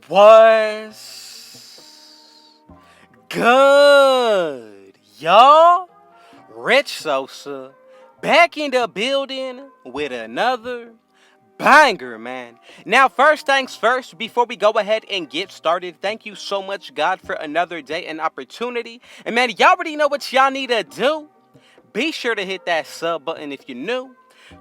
What's good, y'all? Rich Sosa back in the building with another banger, man. Now, first things first, before we go ahead and get started, thank you so much, God, for another day and opportunity. And man, y'all already know what y'all need to do. Be sure to hit that sub button if you're new.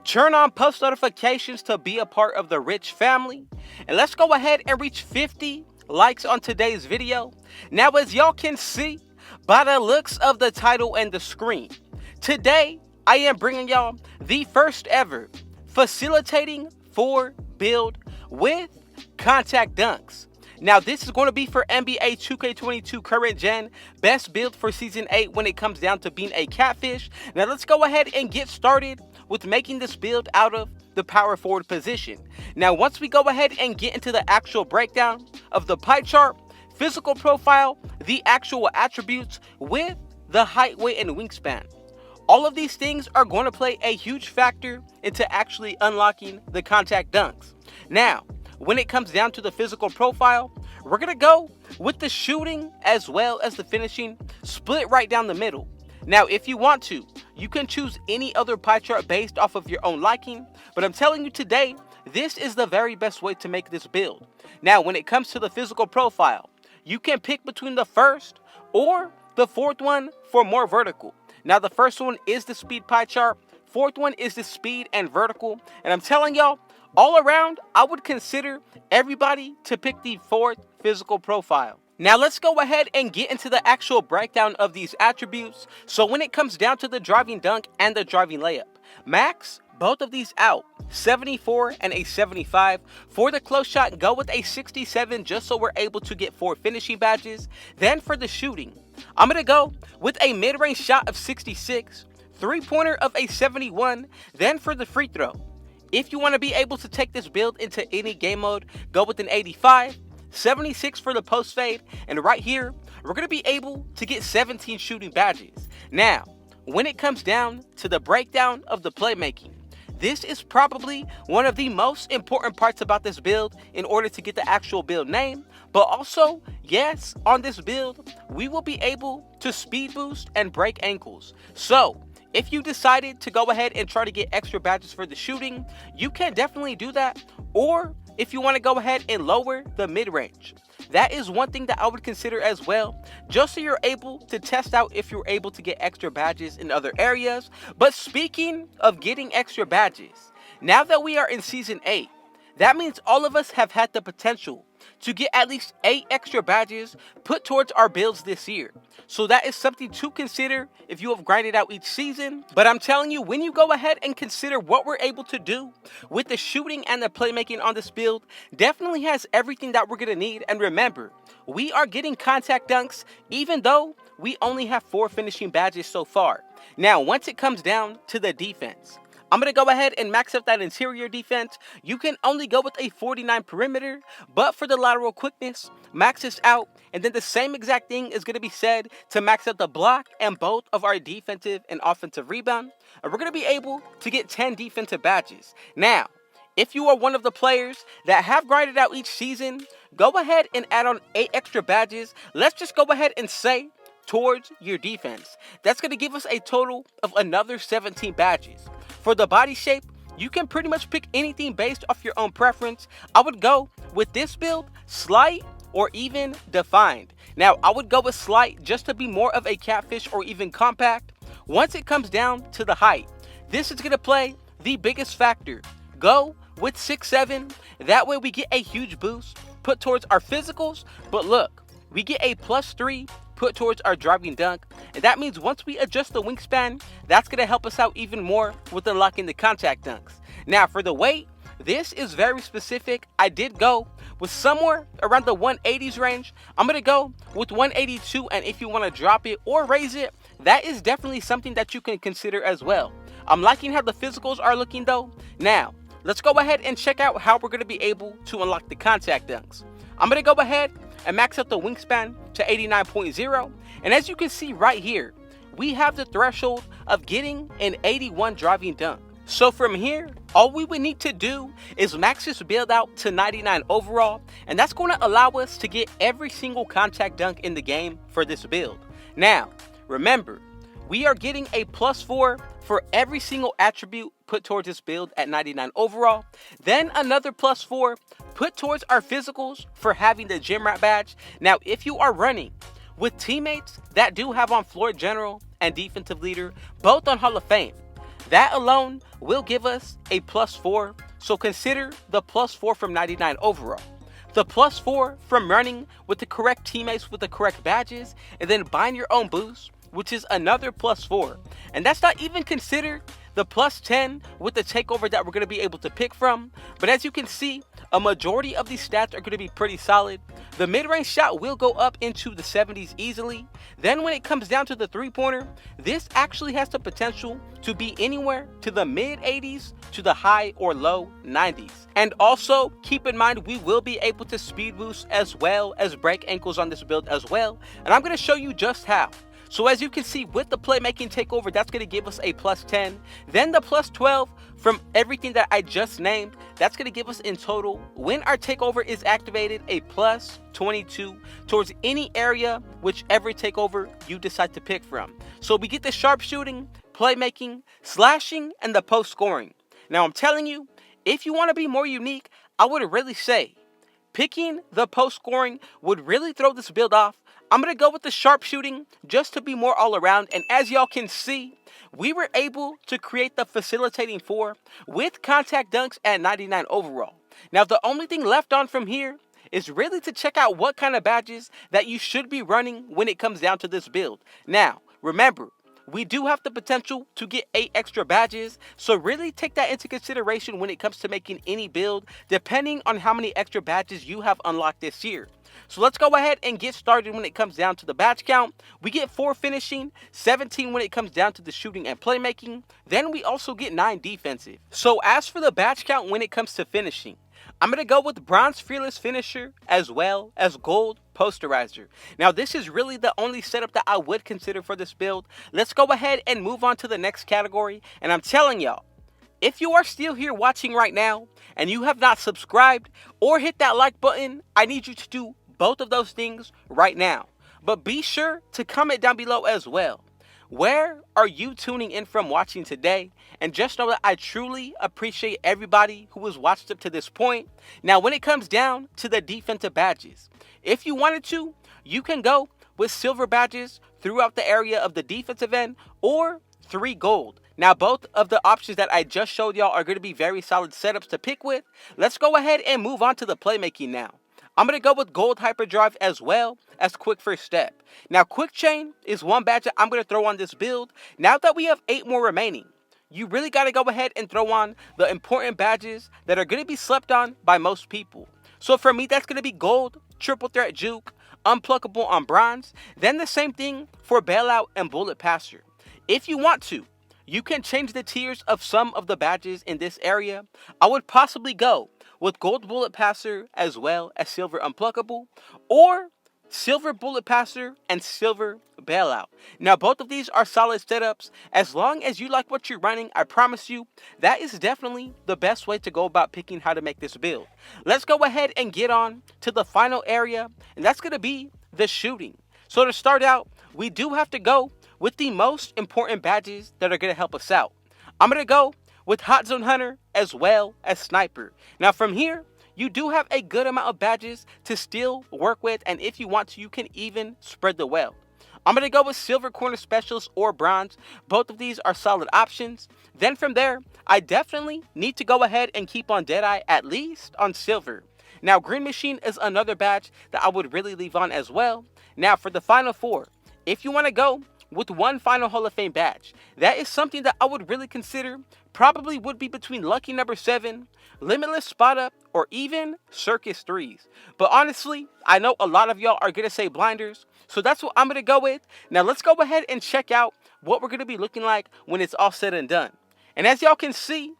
Turn on post notifications to be a part of the Rich family. And let's go ahead and reach 50 likes on today's video. Now, as y'all can see by the looks of the title and the screen, today I am bringing y'all the first ever facilitating for build with contact dunks. Now, this is going to be for NBA 2K22 current gen, best build for Season 8 when it comes down to being a catfish. Now, let's go ahead and get started with making this build out of the power forward position. Now, once we go ahead and get into the actual breakdown of the pie chart, physical profile, the actual attributes with the height, weight, and wingspan, all of these things are going to play a huge factor into actually unlocking the contact dunks. Now, when it comes down to the physical profile, we're going to go with the shooting as well as the finishing split right down the middle. Now, if you want to, you can choose any other pie chart based off of your own liking, but I'm telling you today, this is the very best way to make this build. Now, when it comes to the physical profile, you can pick between the first or the fourth one for more vertical. Now, the first one is the speed pie chart, fourth one is the speed and vertical, and I'm telling y'all, all around, I would consider everybody to pick the fourth physical profile. Now, let's go ahead and get into the actual breakdown of these attributes. So when it comes down to the driving dunk and the driving layup, max both of these out, 74 and a 75. For the close shot, go with a 67 just so we're able to get 4 finishing badges. Then for the shooting, I'm going to go with a mid-range shot of 66, three-pointer of a 71. Then for the free throw, if you want to be able to take this build into any game mode, go with an 85, 76 for the post fade, and right here, we're going to be able to get 17 shooting badges. Now, when it comes down to the breakdown of the playmaking, this is probably one of the most important parts about this build in order to get the actual build name, but also, yes, on this build, we will be able to speed boost and break ankles. So, if you decided to go ahead and try to get extra badges for the shooting, you can definitely do that. Or if you want to go ahead and lower the mid-range, that is one thing that I would consider as well, just so you're able to test out if you're able to get extra badges in other areas. But speaking of getting extra badges, now that we are in Season 8, that means all of us have had the potential to get at least 8 extra badges put towards our builds this year. So that is something to consider if you have grinded out each season. But I'm telling you, when you go ahead and consider what we're able to do with the shooting and the playmaking on this build, definitely has everything that we're going to need. And remember, we are getting contact dunks even though we only have 4 finishing badges so far. Now, once it comes down to the defense, I'm going to go ahead and max out that interior defense. You can only go with a 49 perimeter, but for the lateral quickness, max this out. And then the same exact thing is going to be said to max out the block and both of our defensive and offensive rebound. And we're going to be able to get 10 defensive badges. Now, if you are one of the players that have grinded out each season, go ahead and add on 8 extra badges. Let's just go ahead and say towards your defense. That's going to give us a total of another 17 badges. For the body shape, you can pretty much pick anything based off your own preference. I would go with this build, slight or even defined. Now, I would go with slight just to be more of a catfish or even compact. Once it comes down to the height, this is going to play the biggest factor. Go with 6'7", that way we get a huge boost put towards our physicals, but look, we get a +3 put towards our driving dunk, and that means once we adjust the wingspan, that's going to help us out even more with unlocking the contact dunks. Now, for the weight, this is very specific. I did go with somewhere around the 180s range. I'm going to go with 182, and if you want to drop it or raise it, that is definitely something that you can consider as well. I'm liking how the physicals are looking though. Now, let's go ahead and check out how we're going to be able to unlock the contact dunks. I'm going to go ahead and max out the wingspan to 89.0, and as you can see right here, we have the threshold of getting an 81 driving dunk. So from here, all we would need to do is max this build out to 99 overall, and that's going to allow us to get every single contact dunk in the game for this build. Now, remember, we are getting a +4 for every single attribute put towards this build at 99 overall, then another +4 put towards our physicals for having the gym rat badge. Now, if you are running with teammates that do have on floor general and defensive leader, both on Hall of Fame, that alone will give us a +4, so consider the +4 from 99 overall, the +4 from running with the correct teammates with the correct badges, and then buying your own boost, which is another +4. And that's not even considered the +10 with the takeover that we're going to be able to pick from. But as you can see, a majority of these stats are going to be pretty solid. The mid-range shot will go up into the 70s easily. Then when it comes down to the three-pointer, this actually has the potential to be anywhere to the mid-80s to the high or low 90s. And also, keep in mind, we will be able to speed boost as well as break ankles on this build as well. And I'm going to show you just how. So as you can see, with the playmaking takeover, that's going to give us a +10. Then the +12 from everything that I just named, that's going to give us in total, when our takeover is activated, a +22 towards any area, whichever takeover you decide to pick from. So we get the sharpshooting, playmaking, slashing, and the post scoring. Now I'm telling you, if you want to be more unique, I would really say picking the post scoring would really throw this build off. I'm going to go with the sharpshooting just to be more all around. And as y'all can see, we were able to create the facilitating 4 with contact dunks at 99 overall. Now, the only thing left on from here is really to check out what kind of badges that you should be running when it comes down to this build. Now, remember, we do have the potential to get 8 extra badges, so really take that into consideration when it comes to making any build, depending on how many extra badges you have unlocked this year. So let's go ahead and get started when it comes down to the badge count. We get 4 finishing, 17 when it comes down to the shooting and playmaking. Then we also get 9 defensive. So as for the badge count when it comes to finishing, I'm going to go with Bronze Fearless Finisher as well as Gold Posterizer. Now this is really the only setup that I would consider for this build. Let's go ahead and move on to the next category. And I'm telling y'all, if you are still here watching right now and you have not subscribed or hit that like button, I need you to do both of those things right now. But be sure to comment down below as well. Where are you tuning in from watching today? And just know that I truly appreciate everybody who has watched up to this point. Now, when it comes down to the defensive badges, if you wanted to, you can go with silver badges throughout the area of the defensive end or 3 gold. Now, both of the options that I just showed y'all are going to be very solid setups to pick with. Let's go ahead and move on to the playmaking now. I'm going to go with Gold Hyperdrive as well as Quick First Step. Now, Quick Chain is one badge that I'm going to throw on this build. Now that we have 8 more remaining, you really got to go ahead and throw on the important badges that are going to be slept on by most people. So for me, that's going to be Gold, Triple Threat Juke, Unpluckable on Bronze. Then the same thing for Bailout and Bullet Passer. If you want to, you can change the tiers of some of the badges in this area. I would possibly go with Gold Bullet Passer as well as Silver Unpluckable, or Silver Bullet Passer and Silver Bailout. Now both of these are solid setups. As long as you like what you're running, I promise you, that is definitely the best way to go about picking how to make this build. Let's go ahead and get on to the final area, and that's going to be the shooting. So to start out, we do have to go with the most important badges that are going to help us out. I'm going to go with Hot Zone Hunter as well as Sniper. Now from here, you do have a good amount of badges to still work with, and if you want to, you can even spread the wealth. I'm going to go with Silver Corner Specialist or Bronze. Both of these are solid options. Then from there, I definitely need to go ahead and keep on Deadeye, at least on Silver. Now Green Machine is another badge that I would really leave on as well. Now for the final 4, if you want to go with one final Hall of Fame badge, that is something that I would really consider. Probably would be between Lucky Number 7, Limitless Spot Up, or even Circus 3s. But honestly, I know a lot of y'all are going to say Blinders, so that's what I'm going to go with. Now let's go ahead and check out what we're going to be looking like when it's all said and done. And as y'all can see,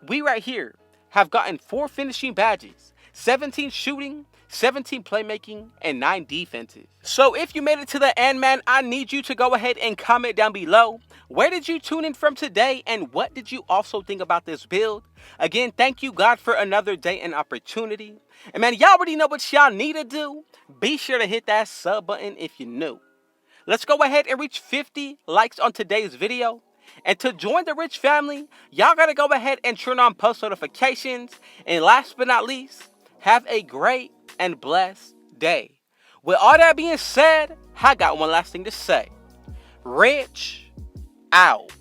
we right here have gotten 4 finishing badges, 17 shooting, 17 playmaking, and 9 defensive. So if you made it to the end, man, I need you to go ahead and comment down below Where did you tune in from today, and what did you also think about this build? Again, thank you, God, for another day and opportunity. And man, y'all already know what y'all need to do. Be sure to hit that sub button if you're new. Let's go ahead and reach 50 likes on today's video. And to join the rich family, y'all gotta go ahead and turn on post notifications. And last but not least, have a great and blessed day. With all that being said, I got one last thing to say. Rich out.